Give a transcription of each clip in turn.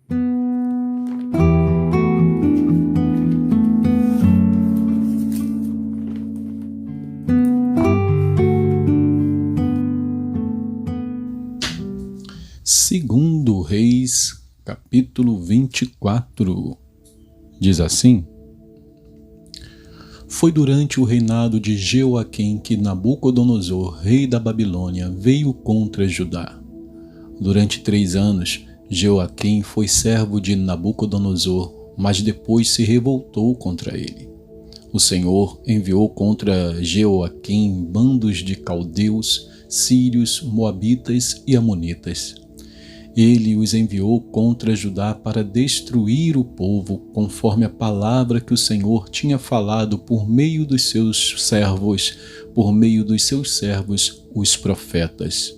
Segundo Reis, capítulo 24, diz assim: Foi durante o reinado de Jeoaquim que Nabucodonosor, rei da Babilônia, veio contra Judá. Durante 3 anos, Jeoaquim foi servo de Nabucodonosor, mas depois se revoltou contra ele. O Senhor enviou contra Jeoaquim bandos de caldeus, sírios, moabitas e amonitas. Ele os enviou contra Judá para destruir o povo, conforme a palavra que o Senhor tinha falado por meio dos seus servos, os profetas.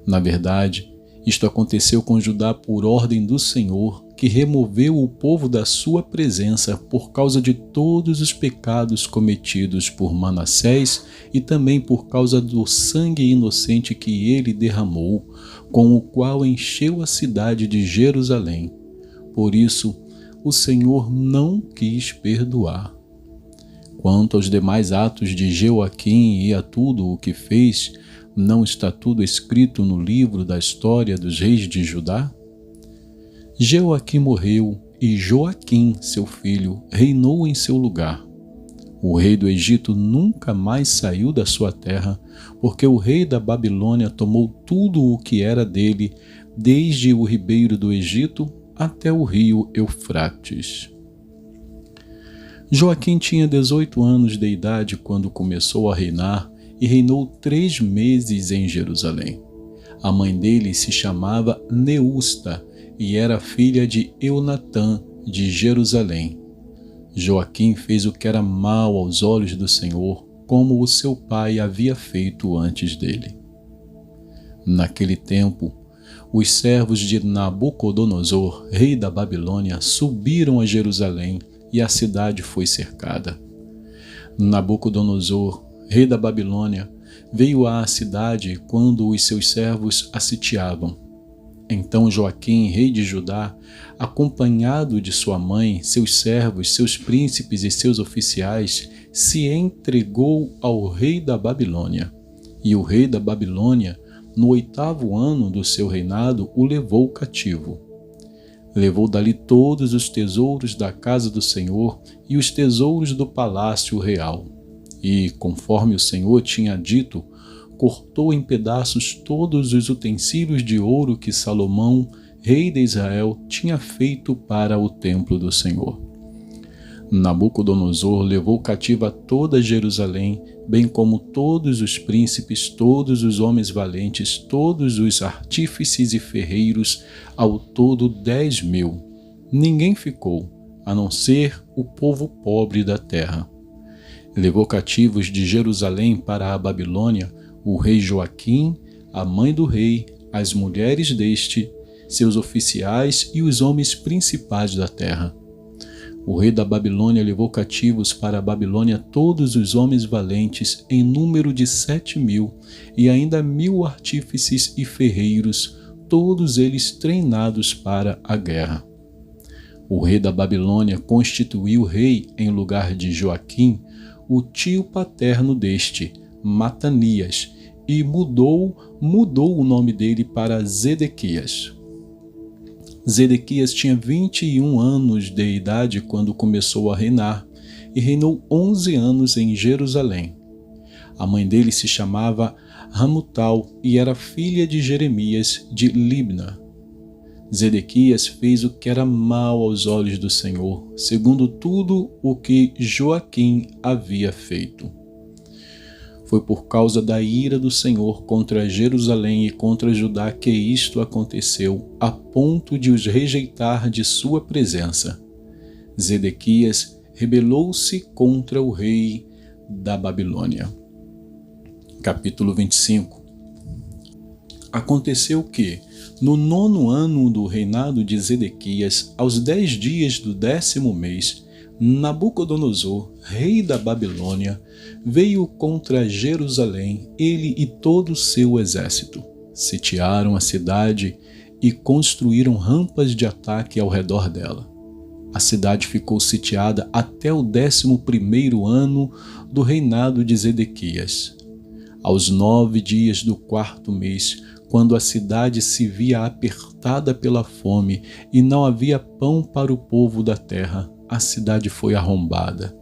Na verdade, isto aconteceu com Judá por ordem do Senhor, que removeu o povo da sua presença por causa de todos os pecados cometidos por Manassés e também por causa do sangue inocente que ele derramou, com o qual encheu a cidade de Jerusalém. Por isso, o Senhor não quis perdoar. Quanto aos demais atos de Jeoaquim e a tudo o que fez, não está tudo escrito no livro da história dos reis de Judá? Jeoaquim morreu e Joaquim, seu filho, reinou em seu lugar. O rei do Egito nunca mais saiu da sua terra, porque o rei da Babilônia tomou tudo o que era dele, desde o ribeiro do Egito até o rio Eufrates. Joaquim tinha 18 anos de idade quando começou a reinar e reinou 3 meses em Jerusalém. A mãe dele se chamava Neusta e era filha de Eunatã de Jerusalém. Joaquim fez o que era mal aos olhos do Senhor, como o seu pai havia feito antes dele. Naquele tempo, os servos de Nabucodonosor, rei da Babilônia, subiram a Jerusalém e a cidade foi cercada. Nabucodonosor, rei da Babilônia, veio à cidade quando os seus servos a sitiavam. Então Joaquim, rei de Judá, acompanhado de sua mãe, seus servos, seus príncipes e seus oficiais, se entregou ao rei da Babilônia. E o rei da Babilônia, no 8º ano do seu reinado, o levou cativo. Levou dali todos os tesouros da casa do Senhor e os tesouros do palácio real. E, conforme o Senhor tinha dito, cortou em pedaços todos os utensílios de ouro que Salomão, rei de Israel, tinha feito para o templo do Senhor. Nabucodonosor levou cativa toda Jerusalém, bem como todos os príncipes, todos os homens valentes, todos os artífices e ferreiros, ao todo 10.000. Ninguém ficou, a não ser o povo pobre da terra. Levou cativos de Jerusalém para a Babilônia o rei Joaquim, a mãe do rei, as mulheres deste, seus oficiais e os homens principais da terra. O rei da Babilônia levou cativos para a Babilônia todos os homens valentes, em número de 7.000, e ainda 1.000 artífices e ferreiros, todos eles treinados para a guerra. O rei da Babilônia constituiu rei em lugar de Joaquim, o tio paterno deste, Matanias, e mudou o nome dele para Zedequias. Zedequias tinha 21 anos de idade quando começou a reinar e reinou 11 anos em Jerusalém. A mãe dele se chamava Hamutal e era filha de Jeremias de Libna. Zedequias fez o que era mal aos olhos do Senhor, segundo tudo o que Joaquim havia feito. Foi por causa da ira do Senhor contra Jerusalém e contra Judá que isto aconteceu, a ponto de os rejeitar de sua presença. Zedequias rebelou-se contra o rei da Babilônia. Capítulo 25. Aconteceu que, no 9º ano do reinado de Zedequias, aos 10 dias do 10º mês, Nabucodonosor, rei da Babilônia, veio contra Jerusalém, ele e todo o seu exército. Sitiaram a cidade e construíram rampas de ataque ao redor dela. A cidade ficou sitiada até o 11º ano do reinado de Zedequias. Aos 9 dias do 4º mês, quando a cidade se via apertada pela fome e não havia pão para o povo da terra, a cidade foi arrombada.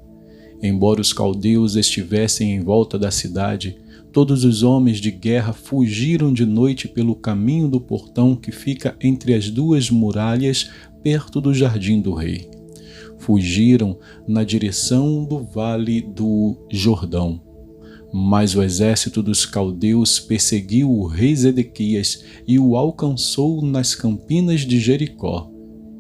Embora os caldeus estivessem em volta da cidade, todos os homens de guerra fugiram de noite pelo caminho do portão que fica entre as duas muralhas, perto do jardim do rei. Fugiram na direção do vale do Jordão. Mas o exército dos caldeus perseguiu o rei Zedequias e o alcançou nas campinas de Jericó,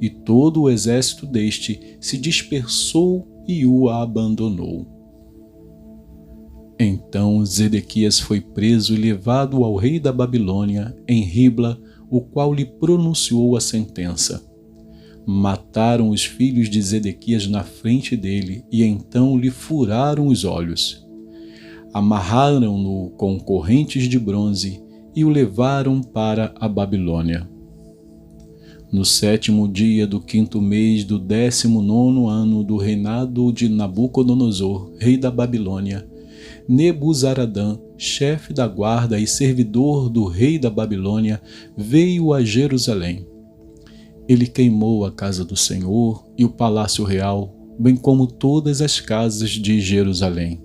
e todo o exército deste se dispersou e o abandonou. Então Zedequias foi preso e levado ao rei da Babilônia em Ribla, o qual lhe pronunciou a sentença. Mataram os filhos de Zedequias na frente dele e então lhe furaram os olhos. Amarraram-no com correntes de bronze e o levaram para a Babilônia. No 7º dia do 5º mês do 19º ano do reinado de Nabucodonosor, rei da Babilônia, Nebuzaradã, chefe da guarda e servidor do rei da Babilônia, veio a Jerusalém. Ele queimou a casa do Senhor e o palácio real, bem como todas as casas de Jerusalém.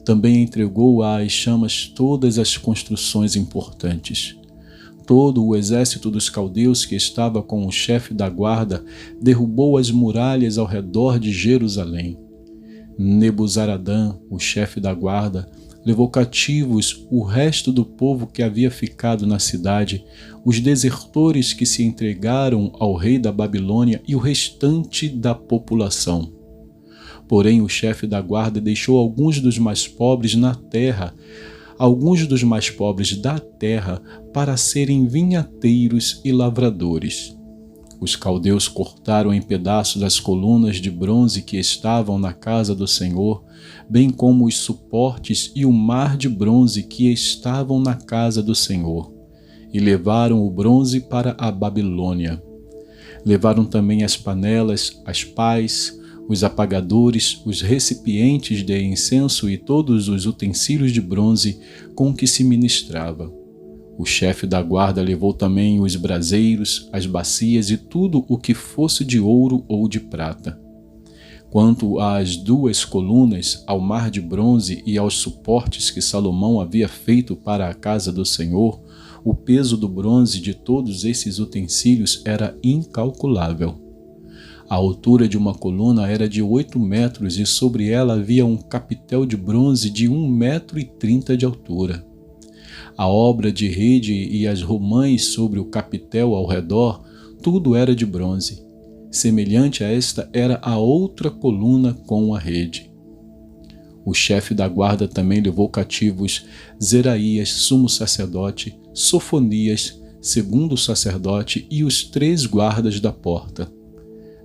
Também entregou às chamas todas as construções importantes. Todo o exército dos caldeus que estava com o chefe da guarda derrubou as muralhas ao redor de Jerusalém. Nebuzaradã, o chefe da guarda, levou cativos o resto do povo que havia ficado na cidade, os desertores que se entregaram ao rei da Babilônia e o restante da população. Porém, o chefe da guarda deixou alguns dos mais pobres da terra para serem vinhateiros e lavradores. Os caldeus cortaram em pedaços as colunas de bronze que estavam na casa do Senhor, bem como os suportes e o mar de bronze que estavam na casa do Senhor, e levaram o bronze para a Babilônia. Levaram também as panelas, as pás, os apagadores, os recipientes de incenso e todos os utensílios de bronze com que se ministrava. O chefe da guarda levou também os braseiros, as bacias e tudo o que fosse de ouro ou de prata. Quanto às 2 colunas, ao mar de bronze e aos suportes que Salomão havia feito para a casa do Senhor, o peso do bronze de todos esses utensílios era incalculável. A altura de uma coluna era de 8 metros e sobre ela havia um capitel de bronze de 1,30 m de altura. A obra de rede e as romãs sobre o capitel ao redor, tudo era de bronze. Semelhante a esta era a outra coluna com a rede. O chefe da guarda também levou cativos Zeraías, sumo sacerdote, Sofonias, segundo sacerdote, e os 3 guardas da porta.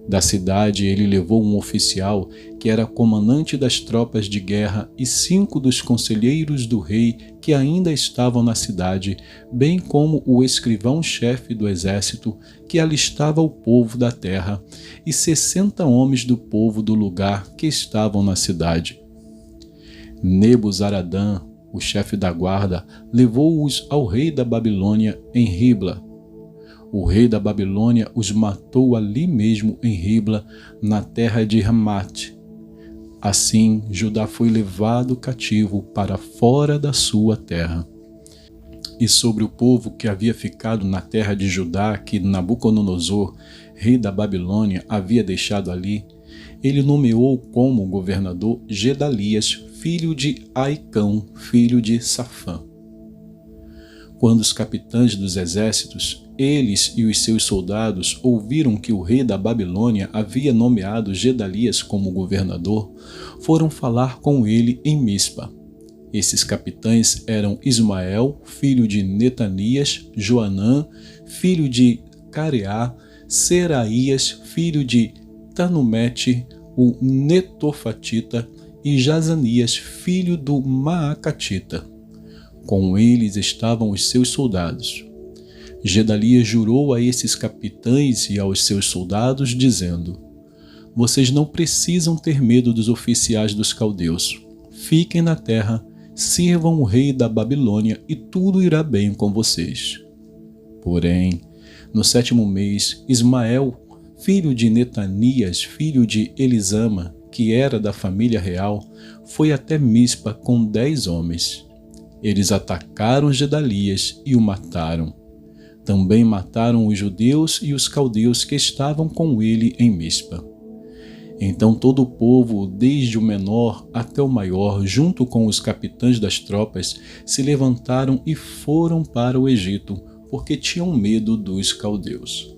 Da cidade ele levou um oficial que era comandante das tropas de guerra e 5 dos conselheiros do rei que ainda estavam na cidade, bem como o escrivão-chefe do exército que alistava o povo da terra e 60 homens do povo do lugar que estavam na cidade. Nebuzaradã, o chefe da guarda, levou-os ao rei da Babilônia em Ribla. O rei da Babilônia os matou ali mesmo em Ribla, na terra de Ramate. Assim, Judá foi levado cativo para fora da sua terra. E sobre o povo que havia ficado na terra de Judá, que Nabucodonosor, rei da Babilônia, havia deixado ali, ele nomeou como governador Gedalias, filho de Aicão, filho de Safã. Quando os capitães dos exércitos, eles e os seus soldados, ouviram que o rei da Babilônia havia nomeado Gedalias como governador, foram falar com ele em Mispa. Esses capitães eram Ismael, filho de Netanias, Joanã, filho de Careá, Seraías, filho de Tanumete, o Netofatita, e Jazanias, filho do Maacatita. Com eles estavam os seus soldados. Gedalias jurou a esses capitães e aos seus soldados, dizendo: vocês não precisam ter medo dos oficiais dos caldeus. Fiquem na terra, sirvam o rei da Babilônia e tudo irá bem com vocês. Porém, no 7º mês, Ismael, filho de Netanias, filho de Elisama, que era da família real, foi até Mispa com 10 homens. Eles atacaram Gedalias e o mataram. Também mataram os judeus e os caldeus que estavam com ele em Mispa. Então todo o povo, desde o menor até o maior, junto com os capitães das tropas, se levantaram e foram para o Egito, porque tinham medo dos caldeus.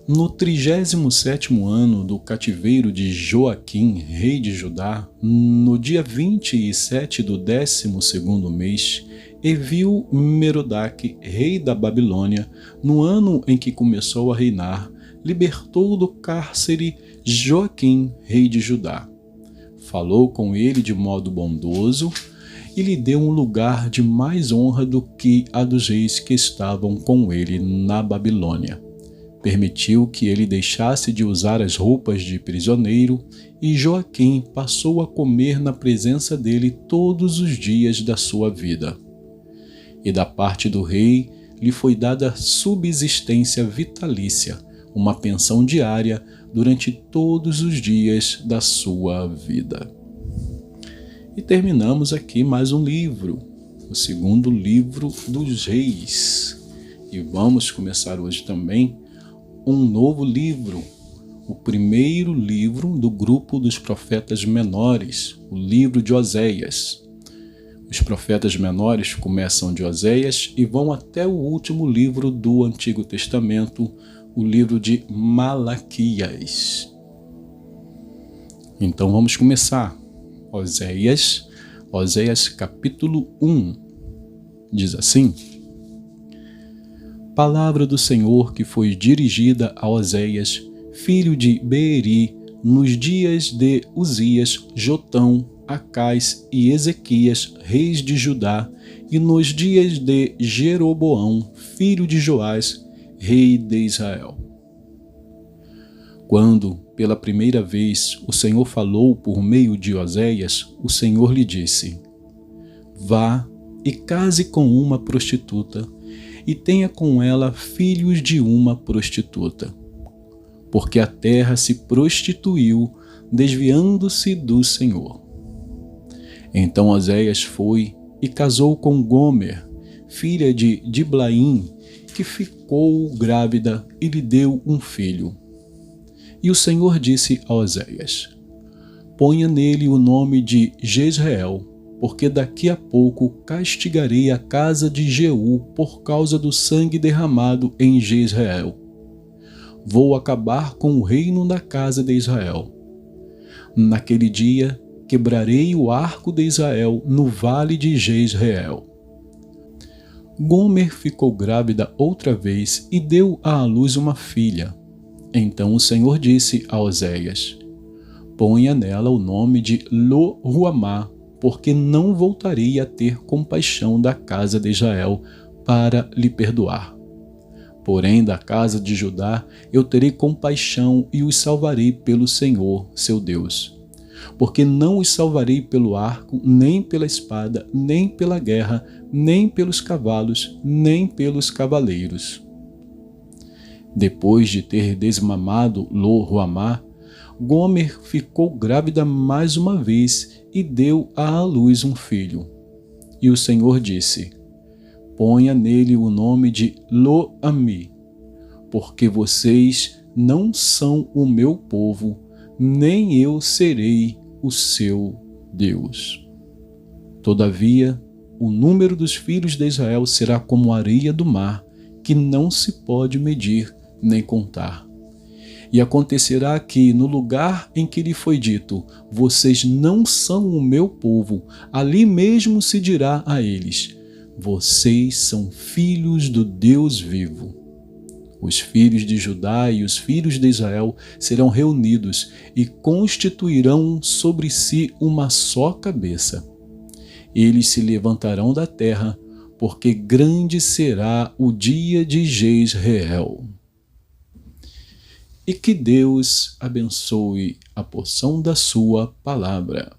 No 37º ano do cativeiro de Joaquim, rei de Judá, no dia 27 do 12º mês, Evil-Merodach, rei da Babilônia, no ano em que começou a reinar, libertou do cárcere Joaquim, rei de Judá. Falou com ele de modo bondoso e lhe deu um lugar de mais honra do que a dos reis que estavam com ele na Babilônia. Permitiu que ele deixasse de usar as roupas de prisioneiro e Joaquim passou a comer na presença dele todos os dias da sua vida. E da parte do rei lhe foi dada subsistência vitalícia, uma pensão diária durante todos os dias da sua vida. E terminamos aqui mais um livro, o 2º livro dos reis. E vamos começar hoje também um novo livro, o primeiro livro do grupo dos profetas menores, o livro de Oséias. Os profetas menores começam de Oséias e vão até o último livro do Antigo Testamento, o livro de Malaquias. Então vamos começar. Oséias capítulo 1. Diz assim: Palavra do Senhor que foi dirigida a Oséias, filho de Beeri, nos dias de Uzias, Jotão, Acais e Ezequias, reis de Judá, e nos dias de Jeroboão, filho de Joás, rei de Israel. Quando, pela primeira vez, o Senhor falou por meio de Oséias, o Senhor lhe disse: Vá e case com uma prostituta, e tenha com ela filhos de uma prostituta. Porque a terra se prostituiu, desviando-se do Senhor. Então Oséias foi e casou com Gomer, filha de Diblaim, que ficou grávida e lhe deu um filho. E o Senhor disse a Oséias: Ponha nele o nome de Jezreel, porque daqui a pouco castigarei a casa de Jeú por causa do sangue derramado em Jezreel. Vou acabar com o reino da casa de Israel. Naquele dia quebrarei o arco de Israel no vale de Jezreel. Gomer ficou grávida outra vez e deu à luz uma filha. Então o Senhor disse a Oséias: Ponha nela o nome de Lo-Ruamá, porque não voltarei a ter compaixão da casa de Israel para lhe perdoar. Porém, da casa de Judá eu terei compaixão e os salvarei pelo Senhor, seu Deus. Porque não os salvarei pelo arco, nem pela espada, nem pela guerra, nem pelos cavalos, nem pelos cavaleiros. Depois de ter desmamado Lo-Ruamá, Gomer ficou grávida mais uma vez e deu à luz um filho. E o Senhor disse: Ponha nele o nome de Lo-Ami, porque vocês não são o meu povo, nem eu serei o seu Deus. Todavia, o número dos filhos de Israel será como a areia do mar, que não se pode medir nem contar. E acontecerá que, no lugar em que lhe foi dito, vocês não são o meu povo, ali mesmo se dirá a eles: vocês são filhos do Deus vivo. Os filhos de Judá e os filhos de Israel serão reunidos e constituirão sobre si uma só cabeça. Eles se levantarão da terra, porque grande será o dia de Jezreel. E que Deus abençoe a porção da sua palavra.